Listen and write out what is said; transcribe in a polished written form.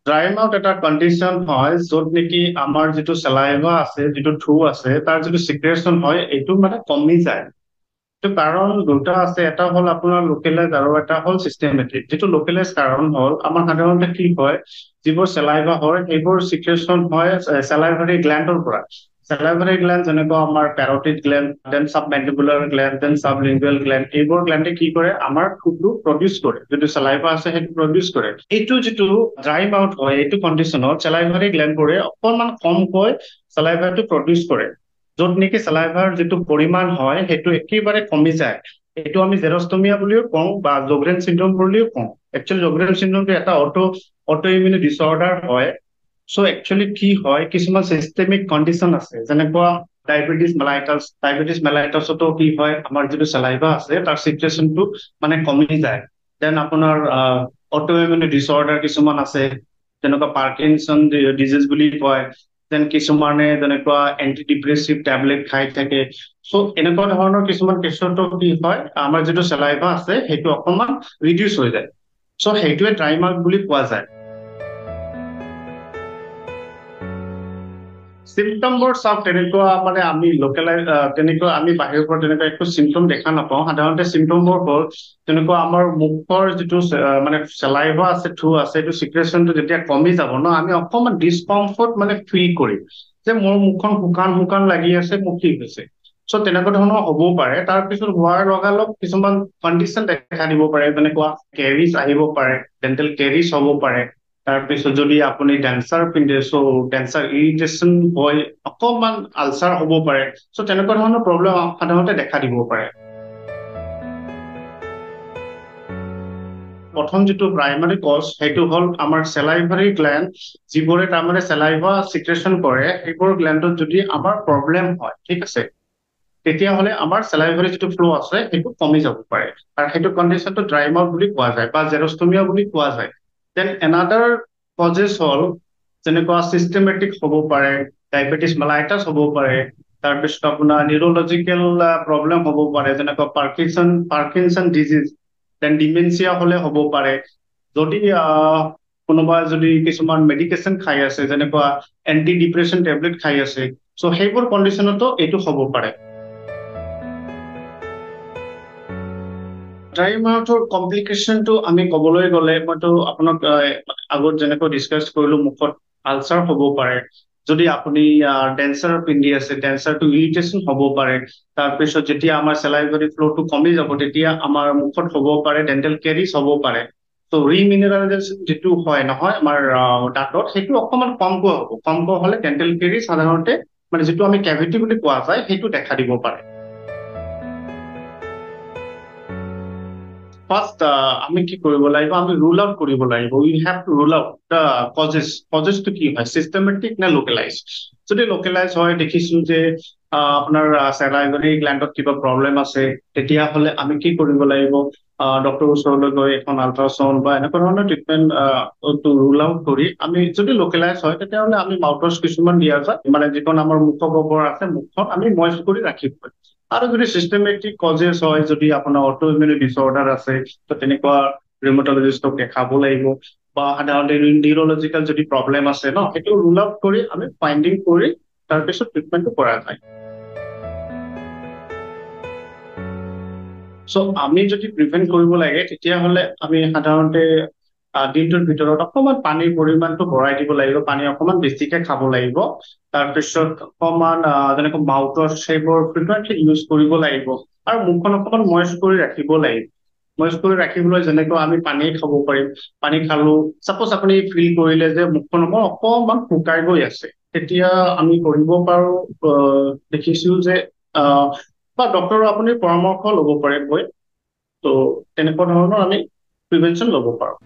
Dry mouth এটা condition হয় য'ত নেকি আমাৰ যিটো চেলাইভা আছে যিটো থ্ৰু আছে তাৰ যিটো চিক্ৰেশ্যন হয় এইটো মানে কমি যায়। এইটো কাৰণ দুটা আছে, এটা হ'ল আপোনাৰ লোকেলাইজ আৰু এটা হ'ল চিষ্টেমেটিক। যিটো লোকেলাইজ কাৰণ হ'ল আমাৰ সাধাৰণতে কি হয়, যিবোৰ চেলাইভা হয় সেইবোৰ চিক্ৰেশ্যন হয় চেলাইভাৰী গ্লেণ্ডৰ পৰা। চেলাইভাৰী গ্লেণ্ড যেনেকুৱা আমাৰ parotid gland, then submandibular gland, then sublingual gland, এইবোৰ গ্লেণ্ডে কি কৰে আমাৰ ফুডটো প্ৰডিউচ কৰে, যিটো চেলাইভা আছে সেইটো প্ৰডিউচ কৰে। এইটো যিটো ড্ৰাই মাউথ হয় এইটো কণ্ডিশ্যনত চেলাইভাৰী গ্লেণ্ডবোৰে অকণমান কমকৈ চেলাইভাটো প্ৰডিউচ কৰে, য'ত নেকি চেলাইভাৰ যিটো পৰিমাণ হয় সেইটো একেবাৰে কমি যায়। এইটো আমি জেৰষ্টমিয়া বুলিও কওঁ বা জগৰেন চিনড্ৰম বুলিও কওঁ। একচুৱেলি জগৰেন চিনড্ৰমটো এটা অটো ইমিউন ডিছঅৰ্ডাৰ হয়। চ' একচুৱেলি কি হয়, কিছুমান চিষ্টেমিক কণ্ডিশ্যন আছে যেনেকুৱা ডায়েবেটিছ মেলাইটাছতো কি হয় আমাৰ যিটো চেলাইভা আছে তাৰ চিক্ৰেশ্যনটো মানে কমি যায়। দেন আপোনাৰ অটো-ইমিউন ডিছঅৰ্ডাৰ কিছুমান আছে যেনেকুৱা পাৰ্কিনছন ডিজিজ বুলি কয়। দেন কিছুমানে যেনেকুৱা এণ্টি ডিপ্ৰেছিভ টেবলেট খাই থাকে। চ' এনেকুৱা ধৰণৰ কিছুমান কেছতো কি হয় আমাৰ যিটো চেলাইভা আছে সেইটো অকণমান ৰিডিউচ হৈ যায়। চ' সেইটোৱে ড্ৰাই মাউথ বুলি কোৱা যায়। চিমটমবোৰ চাওক, তেনেকুৱা মানে আমি তেনেকুৱা আমি বাহিৰৰ পৰা তেনেকুৱা একো চিমটম দেখা নাপাওঁ। সাধাৰণতে চিমটমবোৰ হ'ল তেনেকুৱা আমাৰ মুখৰ যিটো মানে চেলাইভা আছে, থ্ৰু আছে, এইটো চিক্ৰেশ্যনটো যেতিয়া কমি যাব ন, আমি অকণমান ডিছকমফৰ্ট মানে ফিল কৰিম যে মোৰ মুখখন শুকান শুকান লাগি আছে, মোক কি হৈছে। চ' তেনেকুৱা ধৰণৰ হ'বও পাৰে। তাৰপিছত হোৱাৰ লগালগ কিছুমান কণ্ডিশ্যন দেখা দিব পাৰে, যেনেকুৱা কেৰিজ আহিব পাৰে, ডেণ্টেল কেৰিজ হ'ব পাৰে। তাৰপিছত যদি আপুনি ডেন্সাৰ পিন্ধে চ' ডেন্সাৰ ইৰিটেশ্যন হয়, অকণমান আলচাৰ হ'ব পাৰে। চ' তেনেকুৱা ধৰণৰ প্ৰব্লেম সাধাৰণতে দেখা দিব পাৰে। প্ৰথম যিটো প্ৰাইমাৰী কজ সেইটো হ'ল আমাৰ চেলাইভাৰী গ্লেণ্ড, যিবোৰে তাৰমানে চেলাইভা চিক্ৰেশ্যন কৰে, সেইবোৰ গ্লেণ্ডত যদি আমাৰ প্ৰব্লেম হয়, ঠিক আছে, তেতিয়াহ'লে আমাৰ চেলাইভাৰী যিটো ফ্ল' আছে সেইটো কমি যাব পাৰে, আৰু সেইটো কণ্ডিশ্যনটো ড্ৰাই মাউথ বুলি কোৱা যায় বা জেৰষ্টমিয়া বুলি কোৱা যায়। দেন এনাডাৰ কজেছ হ'ল যেনেকুৱা চিষ্টেমেটিক হ'ব পাৰে, ডায়েবেটিছ মেলাইটাছ হ'ব পাৰে, তাৰপিছত আপোনাৰ নিউৰলজিকেল প্ৰব্লেম হ'ব পাৰে যেনেকুৱা পাৰ্কিনছন ডিজিজ, দেন ডিমেনচিয়া হ'লে হ'ব পাৰে। যদি কোনোবা যদি কিছুমান মেডিকেশ্যন খাই আছে যেনেকুৱা এণ্টি ডিপ্ৰেশ্যন টেবলেট খাই আছে, চ' সেইবোৰ কণ্ডিশ্যনতো এইটো হ'ব পাৰে। ড্ৰাই মাউথৰ কমপ্লিকেশ্যনটো আমি ক'বলৈ গ'লে মইতো আপোনাক আগত যেনেকৈ ডিছকাছ কৰিলো, মুখত আলচাৰ হ'ব পাৰে। যদি আপুনি ডেন্সাৰ পিন্ধি আছে, ডেন্সাৰটো ইৰিটেশ্যন হ'ব পাৰে। তাৰপিছত যেতিয়া আমাৰ চেলাইভাৰী ফ্ল'টো কমি যাব তেতিয়া আমাৰ মুখত হ'ব পাৰে ডেণ্টেল কেৰিজ হ'ব পাৰে। ত' ৰিমিনাৰেলাইজেশ্যন যিটো হয় নহয় আমাৰ দাঁতত, সেইটো অকণমান কমকৈ হ'ব। কমকৈ হ'লে ডেণ্টেল কেৰিজ সাধাৰণতে মানে যিটো আমি কেভিটি বুলি কোৱা যায় সেইটো দেখা দিব পাৰে। ফাৰ্ষ্ট আমি কি কৰিব লাগিব, আমি ৰুল আউট কৰিব লাগিব। We have to rule out the কজেছটো কি হয়, চিষ্টেমেটিক নে লোকেলাইজ। যদি লোকেলাইজ হয়, দেখিছো যে আপোনাৰ চেলাইভাৰী গ্লেণ্ডত কিবা প্ৰব্লেম আছে, তেতিয়াহ'লে আমি কি কৰিব লাগিব, ডক্টৰৰ ওচৰলৈ গৈ এখন আল্ট্ৰাচাউণ্ড বা এনেকুৱা ধৰণৰ ট্ৰিটমেণ্ট ৰুল আউট কৰি, আমি যদি লোকেলাইজ হয় তেতিয়াহ'লে আমি মাউথৱাছ কিছুমান দিয়া যায়, মানে যিখন আমাৰ মুখগহ্বৰ আছে মুখখন আমি মইষ্ট কৰি ৰাখিব পাৰোঁ। আৰু যদি চিষ্টেমেটিক কজেছ হয়, যদি আপোনাৰ অটো-ইমিউন ডিছঅৰ্ডাৰ আছে, তো তেনেকুৱা ৰিউমাটলজিষ্টক দেখাব লাগিব, বা সাধাৰণতে নিউৰলজিকেল যদি প্ৰব্লেম আছে ন, সেইটো ৰুল আউট কৰি আমি ফাইণ্ডিং কৰি তাৰপিছত ট্ৰিটমেণ্টটো কৰা যায়। চ' আমি যদি প্ৰিভেণ্ট কৰিব লাগে তেতিয়াহ'লে আমি সাধাৰণতে দিনটোৰ ভিতৰত অকণমান পানীৰ পৰিমাণটো বঢ়াই দিব লাগিব, পানী অকণমান বেছিকে খাব লাগিব। তাৰপিছত অকণমান যেনেকৈ মাউথৱাছ সেইবোৰ ফ্ৰিকুৱেণ্টলি ইউজ কৰিব লাগিব, আৰু মুখখন অকণমান মইষ্ট কৰি ৰাখিব লাগিব। মইষ্ট কৰি ৰাখিবলৈ যেনেকৈ আমি পানী খাব পাৰিম, পানী খালো, চাপ'জ আপুনি ফিল কৰিলে যে মুখখন অকণমান শুকাই গৈ আছে, তেতিয়া আমি কৰিব পাৰো, দেখিছো যে বা ডক্টৰৰ আপুনি পৰামৰ্শ ল'ব পাৰে গৈ। ত' তেনেকুৱা ধৰণৰ আমি প্ৰিভেনশ্যন ল'ব পাৰোঁ।